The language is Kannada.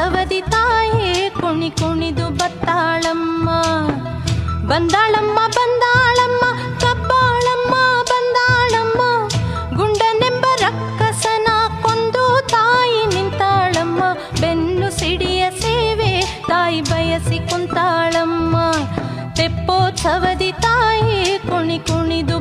ತೆಪ್ಪೋತ್ಸವದಿ ತಾಯೇ ಕುಣಿ ಕುಣಿದು ಬತ್ತಾಳಮ್ಮ. ಬಂದಾಳಮ್ಮ ಬಂದಾಳಮ್ಮ ಕಬ್ಬಾಳಮ್ಮ ಬಂದಾಳಮ್ಮ, ಗುಂಡನೆಂಬ ರಕ್ಕಸನ ಕೊಂದು ತಾಯಿ ನಿಂತಾಳಮ್ಮ. ಬೆನ್ನು ಸಿಡಿಯ ಸೇವೆ ತಾಯಿ ಬಯಸಿ ಕುಂತಾಳಮ್ಮ. ತೆಪ್ಪೋತ್ಸವದಿ ತಾಯಿ ಕುಣಿ ಕುಣಿದು